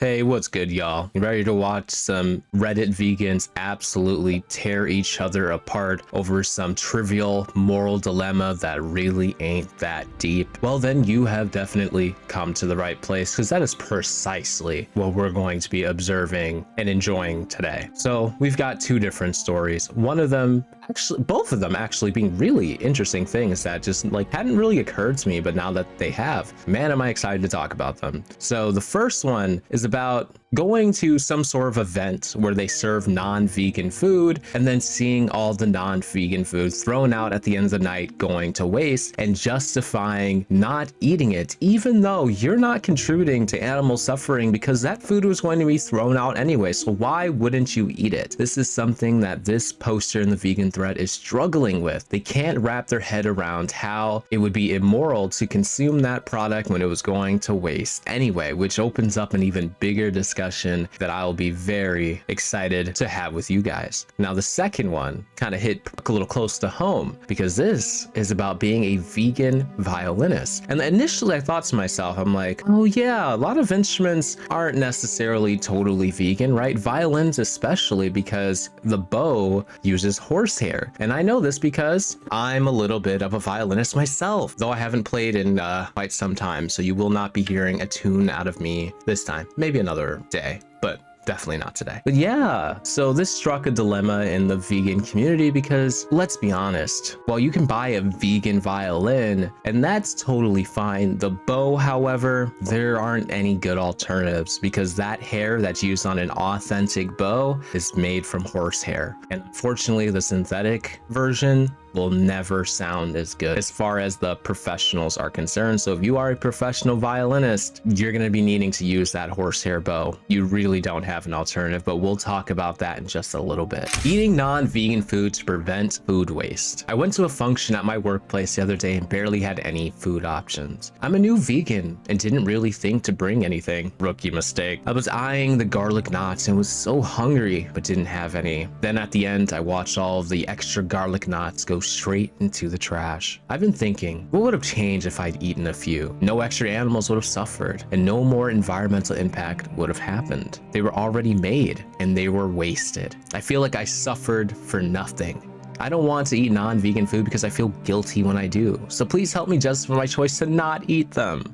Hey, what's good, y'all? You ready to watch some Reddit vegans absolutely tear each other apart over some trivial moral dilemma that really ain't that deep? Well, then you have definitely come to the right place, because that is precisely what we're going to be observing and enjoying today. So we've got two different stories. One of them, both of them actually being really interesting things that just hadn't really occurred to me, but now that they have, man, am I excited to talk about them. So the first one is about going to some sort of event where they serve non-vegan food and then seeing all the non-vegan food thrown out at the end of the night going to waste and justifying not eating it, even though you're not contributing to animal suffering because that food was going to be thrown out anyway. So why wouldn't you eat it? This is something that this poster in the vegan thread is struggling with. They can't wrap their head around how it would be immoral to consume that product when it was going to waste anyway, which opens up an even bigger discussion that I'll be very excited to have with you guys. Now, the second one kind of hit a little close to home because this is about being a vegan violinist. And initially I thought to myself, I'm like, oh yeah, a lot of instruments aren't necessarily totally vegan, right? Violins especially, because the bow uses horsehair. And I know this because I'm a little bit of a violinist myself, though I haven't played in quite some time. So you will not be hearing a tune out of me this time, maybe another day, but definitely not today. But yeah, so this struck a dilemma in the vegan community because let's be honest, while you can buy a vegan violin and that's totally fine, the bow, however, there aren't any good alternatives because that hair that's used on an authentic bow is made from horsehair. And unfortunately, the synthetic version will never sound as good as far as the professionals are concerned. So if you are a professional violinist, you're going to be needing to use that horsehair bow. You really don't have an alternative, but we'll talk about that in just a little bit. Eating non-vegan food to prevent food waste. I went to a function at my workplace the other day and barely had any food options. I'm a new vegan and didn't really think to bring anything. Rookie mistake. I was eyeing the garlic knots and was so hungry, but didn't have any. Then at the end, I watched all of the extra garlic knots go straight into the trash. I've been thinking, what would have changed if I'd eaten a few? No extra animals would have suffered and no more environmental impact would have happened. They were already made and they were wasted. I feel like I suffered for nothing. I don't want to eat non-vegan food because I feel guilty when I do. So please help me justify my choice to not eat them.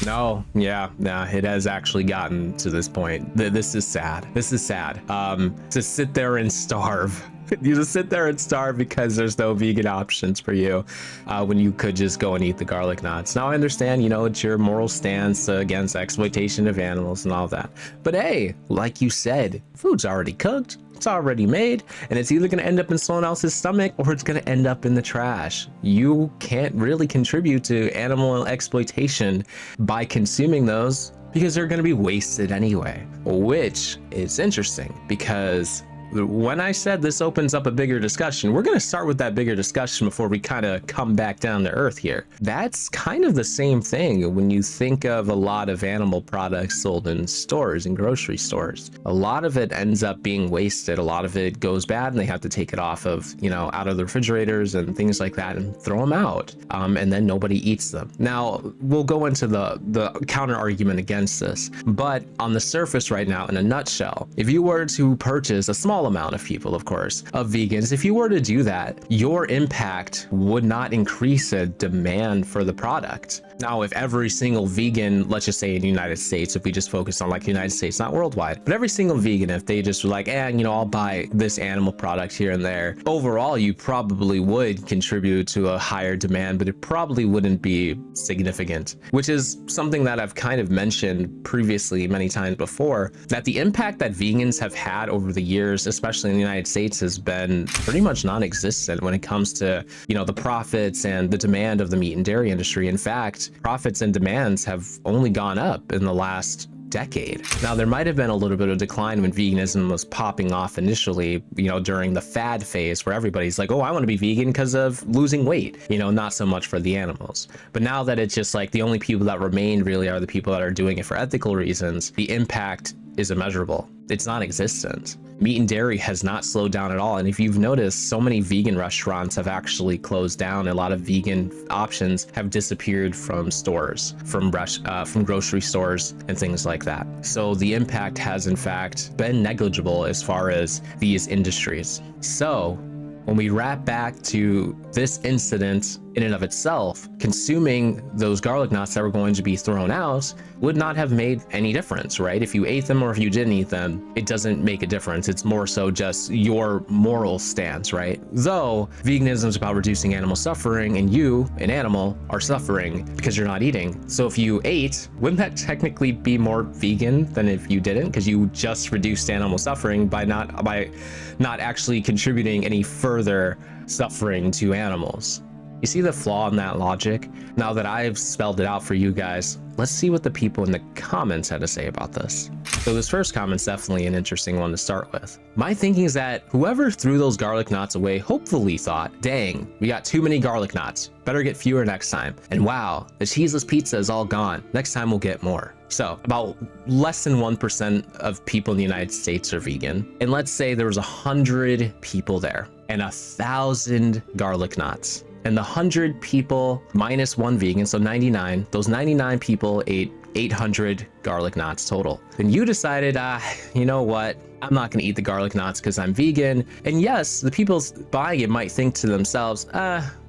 No, yeah, it has actually gotten to this point. This is sad. This is sad. To sit there and starve. You just sit there and starve because there's no vegan options for you when you could just go and eat the garlic knots. Now I understand, it's your moral stance against exploitation of animals and all that. But hey, like you said, food's already cooked. It's already made, and it's either going to end up in someone else's stomach or it's going to end up in the trash. You can't really contribute to animal exploitation by consuming those because they're going to be wasted anyway, which is interesting because when I said this opens up a bigger discussion, we're going to start with that bigger discussion before we kind of come back down to earth here. That's kind of the same thing when you think of a lot of animal products sold in stores and grocery stores. A lot of it ends up being wasted. A lot of it goes bad and they have to take it off of, out of the refrigerators and things like that and throw them out. And then nobody eats them. Now, we'll go into the counter argument against this, but on the surface right now, in a nutshell, if you were to purchase a small amount of people, of course, of vegans, if you were to do that, your impact would not increase the demand for the product. Now, if every single vegan, let's just say in the United States, if we just focus on the United States, not worldwide, but every single vegan, if they just were like, I'll buy this animal product here and there, overall, you probably would contribute to a higher demand, but it probably wouldn't be significant, which is something that I've kind of mentioned previously many times before, that the impact that vegans have had over the years, especially in the United States, has been pretty much non-existent when it comes to, the profits and the demand of the meat and dairy industry. In fact, profits and demands have only gone up in the last decade. Now, there might have been a little bit of decline when veganism was popping off initially, during the fad phase where everybody's like, oh, I want to be vegan because of losing weight, not so much for the animals. But now that it's just the only people that remain really are the people that are doing it for ethical reasons, the impact is immeasurable. it's non-existent. Meat and dairy has not slowed down at all. And if you've noticed, so many vegan restaurants have actually closed down. A lot of vegan options have disappeared from stores, from grocery stores and things like that. So the impact has in fact been negligible as far as these industries. So when we wrap back to this incident in and of itself, consuming those garlic knots that were going to be thrown out would not have made any difference, right? If you ate them or if you didn't eat them, it doesn't make a difference. It's more so just your moral stance, right? Though veganism is about reducing animal suffering, and you, an animal, are suffering because you're not eating. So if you ate, wouldn't that technically be more vegan than if you didn't? Because you just reduced animal suffering by not actually contributing any further suffering to animals. You see the flaw in that logic? Now that I've spelled it out for you guys, let's see what the people in the comments had to say about this. So this first comment's definitely an interesting one to start with. My thinking is that whoever threw those garlic knots away hopefully thought, dang, we got too many garlic knots. Better get fewer next time. And wow, the cheeseless pizza is all gone. Next time we'll get more. So about less than 1% of people in the United States are vegan. And let's say there was 100 people there and 1,000 garlic knots. And the 100 people minus one vegan, so 99, those 99 people ate 800 garlic knots total. Then you decided, you know what? I'm not gonna eat the garlic knots because I'm vegan. And yes, the people buying it might think to themselves,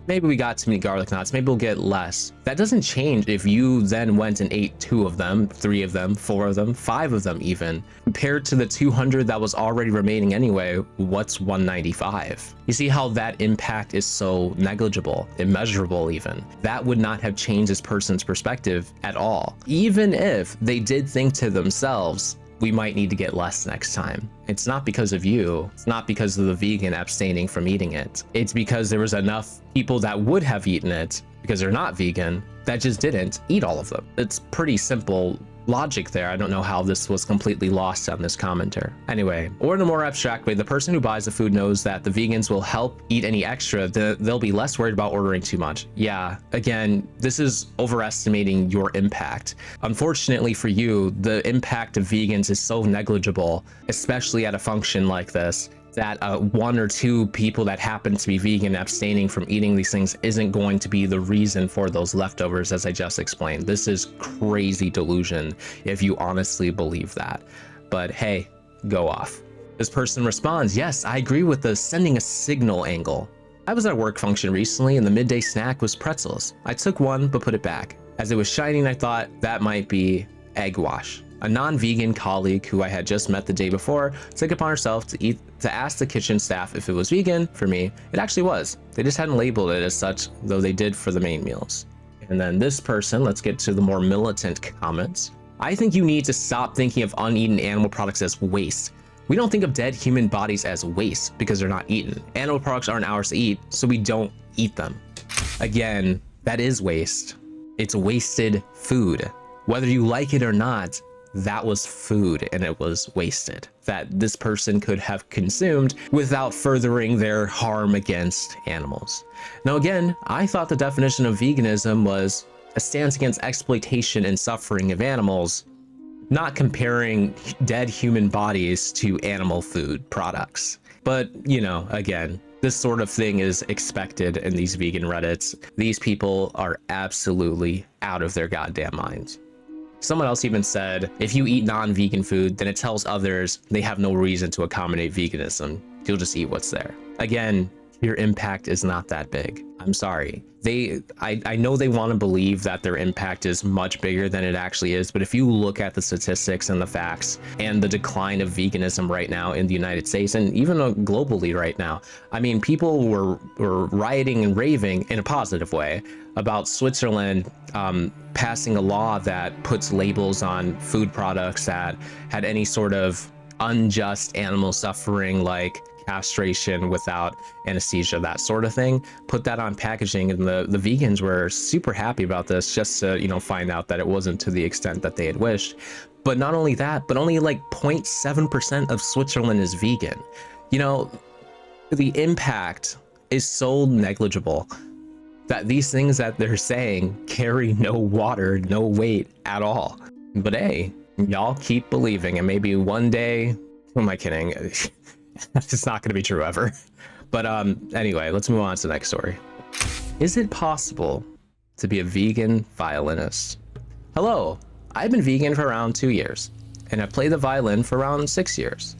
maybe we got too many garlic knots, maybe we'll get less. That doesn't change if you then went and ate 2 of them, 3 of them, 4 of them, 5 of them even. Compared to the 200 that was already remaining anyway, what's 195? You see how that impact is so negligible, immeasurable even. That would not have changed this person's perspective at all. Even if they did think to themselves, we might need to get less next time. It's not because of you. It's not because of the vegan abstaining from eating it. It's because there was enough people that would have eaten it because they're not vegan that just didn't eat all of them. It's pretty simple logic there. I don't know how this was completely lost on this commenter. Anyway, or in a more abstract way, the person who buys the food knows that the vegans will help eat any extra. They'll be less worried about ordering too much. Yeah, again, this is overestimating your impact. Unfortunately for you, the impact of vegans is so negligible, especially at a function like this, that 1 or 2 people that happen to be vegan abstaining from eating these things isn't going to be the reason for those leftovers, as I just explained. This is crazy delusion if you honestly believe that. But hey, go off. This person responds, yes, I agree with the sending a signal angle. I was at a work function recently and the midday snack was pretzels. I took one but put it back. As it was shining, I thought that might be egg wash. A non-vegan colleague who I had just met the day before took upon herself to ask the kitchen staff if it was vegan. For me, it actually was. They just hadn't labeled it as such, though they did for the main meals. And then this person, let's get to the more militant comments. I think you need to stop thinking of uneaten animal products as waste. We don't think of dead human bodies as waste because they're not eaten. Animal products aren't ours to eat, so we don't eat them. Again, that is waste. It's wasted food. Whether you like it or not, that was food and it was wasted that this person could have consumed without furthering their harm against animals. Now again, I thought the definition of veganism was a stance against exploitation and suffering of animals, not comparing dead human bodies to animal food products. But, you know, again, this sort of thing is expected in these vegan Reddits. These people are absolutely out of their goddamn minds. Someone else even said, if you eat non-vegan food, then it tells others they have no reason to accommodate veganism. You'll just eat what's there. Again, your impact is not that big. I'm sorry. I know they want to believe that their impact is much bigger than it actually is, but if you look at the statistics and the facts and the decline of veganism right now in the United States and even globally right now, I mean, people were rioting and raving in a positive way about Switzerland passing a law that puts labels on food products that had any sort of unjust animal suffering, like castration without anesthesia, that sort of thing. Put that on packaging, and the vegans were super happy about this, just to, you know, find out that it wasn't to the extent that they had wished. But not only that, but only like 0.7% of Switzerland is vegan. You know, the impact is so negligible that these things that they're saying carry no water, no weight at all. But hey, y'all keep believing, and maybe one day Who am I kidding? It's not going to be true ever. But anyway, let's move on to the next story. Is it possible to be a vegan violinist? Hello, I've been vegan for around 2 years, and I've played the violin for around 6 years.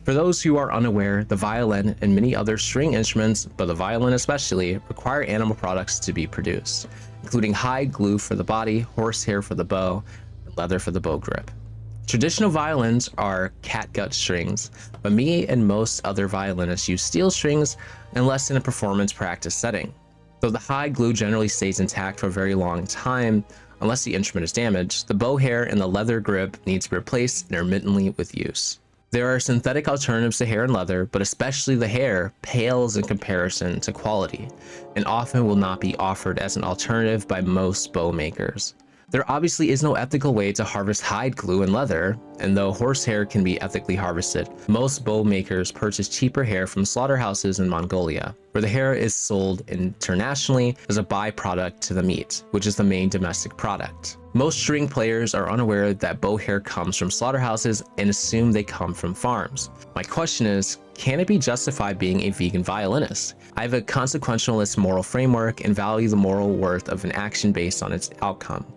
For those who are unaware, the violin and many other string instruments, but the violin especially, require animal products to be produced, including hide glue for the body, horsehair for the bow, and leather for the bow grip. Traditional violins are catgut strings, but me and most other violinists use steel strings unless in a performance practice setting. Though the hide glue generally stays intact for a very long time, unless the instrument is damaged, the bow hair and the leather grip needs to be replaced intermittently with use. There are synthetic alternatives to hair and leather, but especially the hair pales in comparison to quality, and often will not be offered as an alternative by most bow makers. There obviously is no ethical way to harvest hide glue and leather, and though horsehair can be ethically harvested, most bow makers purchase cheaper hair from slaughterhouses in Mongolia, where the hair is sold internationally as a byproduct to the meat, which is the main domestic product. Most string players are unaware that bow hair comes from slaughterhouses and assume they come from farms. My question is, can it be justified being a vegan violinist? I have a consequentialist moral framework and value the moral worth of an action based on its outcome.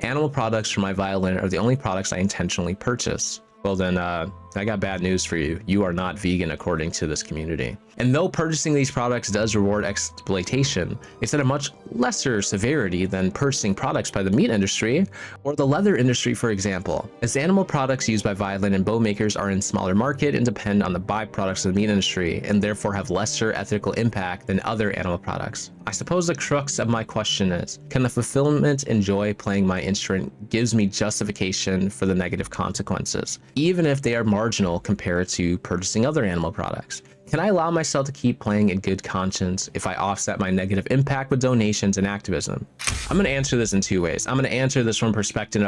Animal products for my violin are the only products I intentionally purchase. Well then, I got bad news for you. You are not vegan according to this community. And though purchasing these products does reward exploitation, it's at a much lesser severity than purchasing products by the meat industry or the leather industry, for example. As animal products used by violin and bow makers are in smaller market and depend on the byproducts of the meat industry and therefore have lesser ethical impact than other animal products. I suppose the crux of my question is, can the fulfillment and joy playing my instrument gives me justification for the negative consequences, even if they are marginal compared to purchasing other animal products? Can I allow myself to keep playing in good conscience if I offset my negative impact with donations and activism? I'm going to answer this in two ways. I'm going to answer this from perspective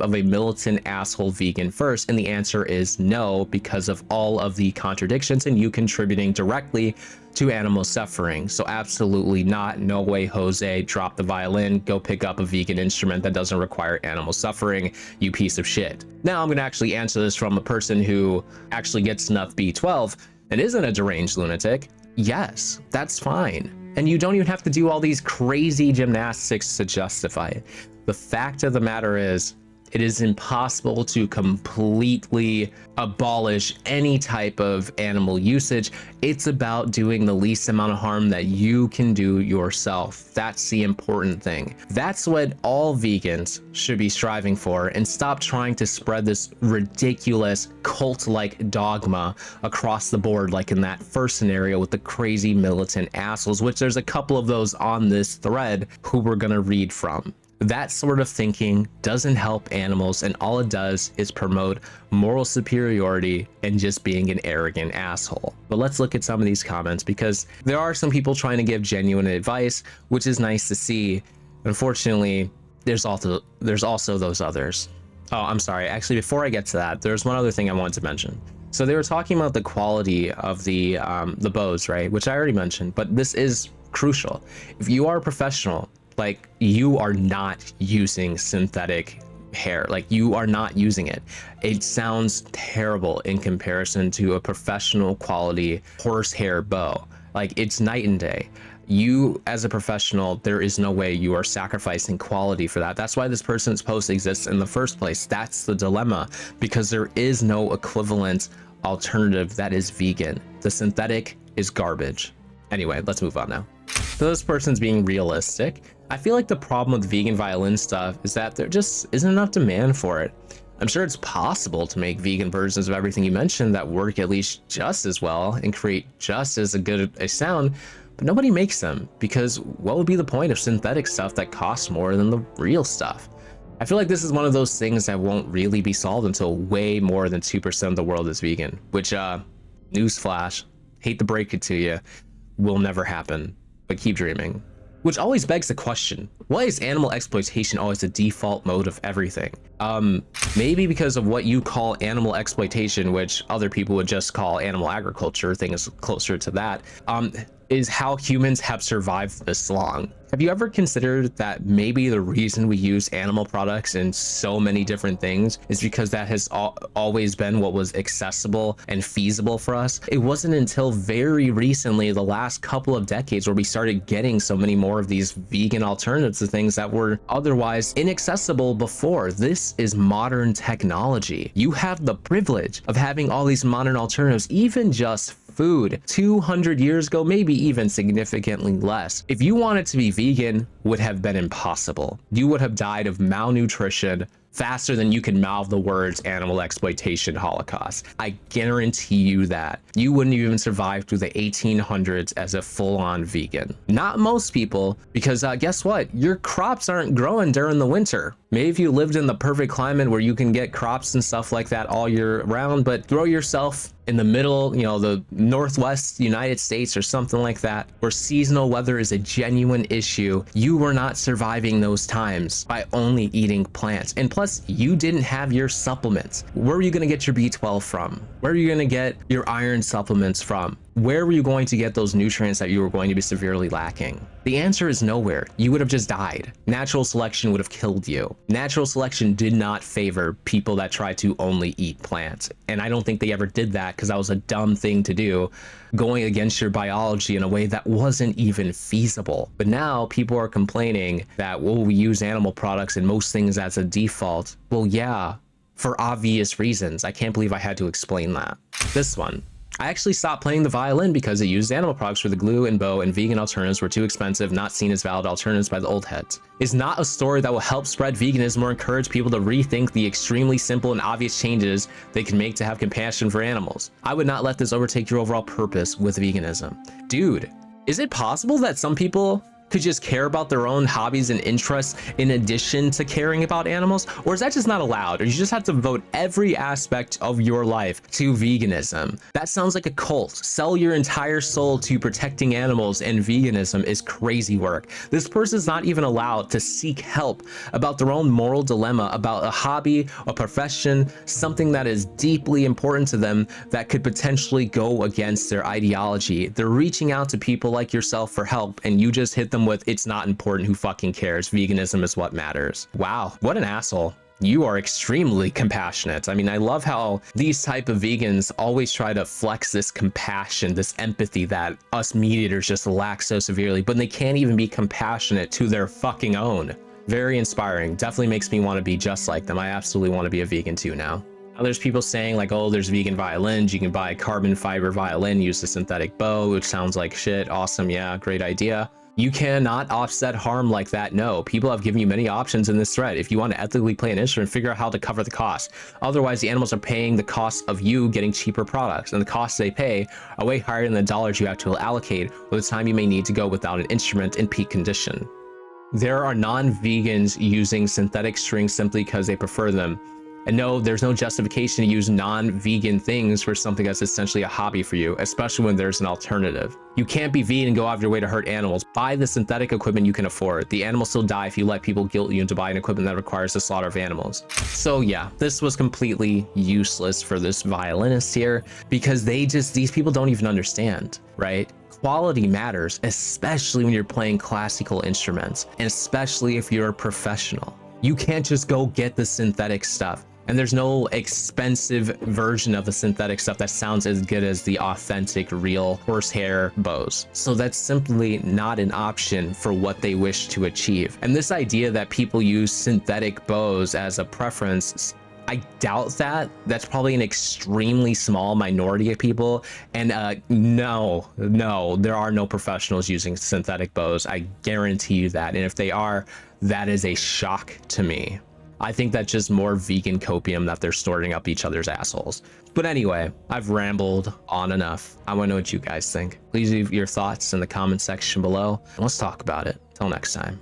of a militant asshole vegan first, and the answer is no, because of all of the contradictions and you contributing directly to animal suffering. So absolutely not. No way, Jose. Drop the violin. Go pick up a vegan instrument that doesn't require animal suffering, you piece of shit. Now I'm going to actually answer this from a person who actually gets enough B12 and isn't a deranged lunatic. Yes, that's fine. And you don't even have to do all these crazy gymnastics to justify it. The fact of the matter is, it is impossible to completely abolish any type of animal usage. It's about doing the least amount of harm that you can do yourself. That's the important thing. That's what all vegans should be striving for, and stop trying to spread this ridiculous cult-like dogma across the board, like in that first scenario with the crazy militant assholes, which there's a couple of those on this thread who we're gonna read from. That sort of thinking doesn't help animals, and all it does is promote moral superiority and just being an arrogant asshole. But let's look at some of these comments, because there are some people trying to give genuine advice, which is nice to see. Unfortunately, there's also those others. Oh, I'm sorry. Actually, before I get to that, there's one other thing I wanted to mention. So they were talking about the quality of the bows, right? Which I already mentioned, but this is crucial. If you are a professional, like, you are not using synthetic hair, like you are not using it. It sounds terrible in comparison to a professional quality horsehair bow. Like, it's night and day. You as a professional, there is no way you are sacrificing quality for that. That's why this person's post exists in the first place. That's the dilemma, because there is no equivalent alternative that is vegan. The synthetic is garbage. Anyway, let's move on now. So this person's being realistic. I feel like the problem with vegan violin stuff is that there just isn't enough demand for it. I'm sure it's possible to make vegan versions of everything you mentioned that work at least just as well and create just as good a sound, but nobody makes them, because what would be the point of synthetic stuff that costs more than the real stuff? I feel like this is one of those things that won't really be solved until way more than 2% of the world is vegan, which, newsflash, hate to break it to you, will never happen, but keep dreaming. Which always begs the question, why is animal exploitation always the default mode of everything? Maybe because of what you call animal exploitation, which other people would just call animal agriculture, things closer to that. is how humans have survived this long. Have you ever considered that maybe the reason we use animal products in so many different things is because that has always been what was accessible and feasible for us? It wasn't until very recently, the last couple of decades, where we started getting so many more of these vegan alternatives to things that were otherwise inaccessible before. This is modern technology. You have the privilege of having all these modern alternatives, even just food. 200 years ago, maybe even significantly less, if you wanted to be vegan, would have been impossible. You would have died of malnutrition faster than you can mouth the words animal exploitation holocaust. I guarantee you that. You wouldn't even survive through the 1800s as a full-on vegan. Not most people, because guess what? Your crops aren't growing during the winter. Maybe if you lived in the perfect climate where you can get crops and stuff like that all year round, but throw yourself in the middle, you know, the Northwest United States or something like that, where seasonal weather is a genuine issue, you were not surviving those times by only eating plants. And plus, you didn't have your supplements. Where are you going to get your B12 from? Where are you going to get your iron supplements from? Where were you going to get those nutrients that you were going to be severely lacking? The answer is nowhere. You would have just died. Natural selection would have killed you. Natural selection did not favor people that try to only eat plants. And I don't think they ever did that because that was a dumb thing to do, going against your biology in a way that wasn't even feasible. But now people are complaining that, well, we use animal products in most things as a default. Well, yeah, for obvious reasons. I can't believe I had to explain that. This one. I actually stopped playing the violin because it used animal products for the glue and bow, and vegan alternatives were too expensive, not seen as valid alternatives by the old heads. It's not a story that will help spread veganism or encourage people to rethink the extremely simple and obvious changes they can make to have compassion for animals. I would not let this overtake your overall purpose with veganism. Dude, is it possible that some people could just care about their own hobbies and interests in addition to caring about animals? Or is that just not allowed? Or you just have to devote every aspect of your life to veganism? That sounds like a cult. Sell your entire soul to protecting animals and veganism is crazy work. This person's not even allowed to seek help about their own moral dilemma, about a hobby, a profession, something that is deeply important to them that could potentially go against their ideology. They're reaching out to people like yourself for help, and you just hit them with, it's not important, who fucking cares, veganism is what matters. Wow, what an asshole. You are extremely compassionate. I mean, I love how these type of vegans always try to flex this compassion, this empathy that us meat eaters just lack so severely, but they can't even be compassionate to their fucking own. Very inspiring. Definitely makes me want to be just like them. I absolutely want to be a vegan too now. Now there's people saying like, oh, there's vegan violins. You can buy a carbon fiber violin, use a synthetic bow, which sounds like shit. Awesome. Yeah, great idea. You cannot offset harm like that. No, people have given you many options in this thread. If you want to ethically play an instrument, figure out how to cover the cost. Otherwise, the animals are paying the cost of you getting cheaper products, and the costs they pay are way higher than the dollars you have to allocate or the time you may need to go without an instrument in peak condition. There are non-vegans using synthetic strings simply because they prefer them. And no, there's no justification to use non-vegan things for something that's essentially a hobby for you, especially when there's an alternative. You can't be vegan and go out of your way to hurt animals. Buy the synthetic equipment you can afford. The animals still die if you let people guilt you into buying equipment that requires the slaughter of animals. So yeah, this was completely useless for this violinist here, because these people don't even understand, right? Quality matters, especially when you're playing classical instruments, and especially if you're a professional. You can't just go get the synthetic stuff. And there's no expensive version of the synthetic stuff that sounds as good as the authentic, real horsehair bows. So that's simply not an option for what they wish to achieve. And this idea that people use synthetic bows as a preference, I doubt that. That's probably an extremely small minority of people. And no, there are no professionals using synthetic bows. I guarantee you that. And if they are, that is a shock to me. I think that's just more vegan copium that they're storing up each other's assholes. But anyway, I've rambled on enough. I want to know what you guys think. Please leave your thoughts in the comment section below. Let's talk about it. Till next time.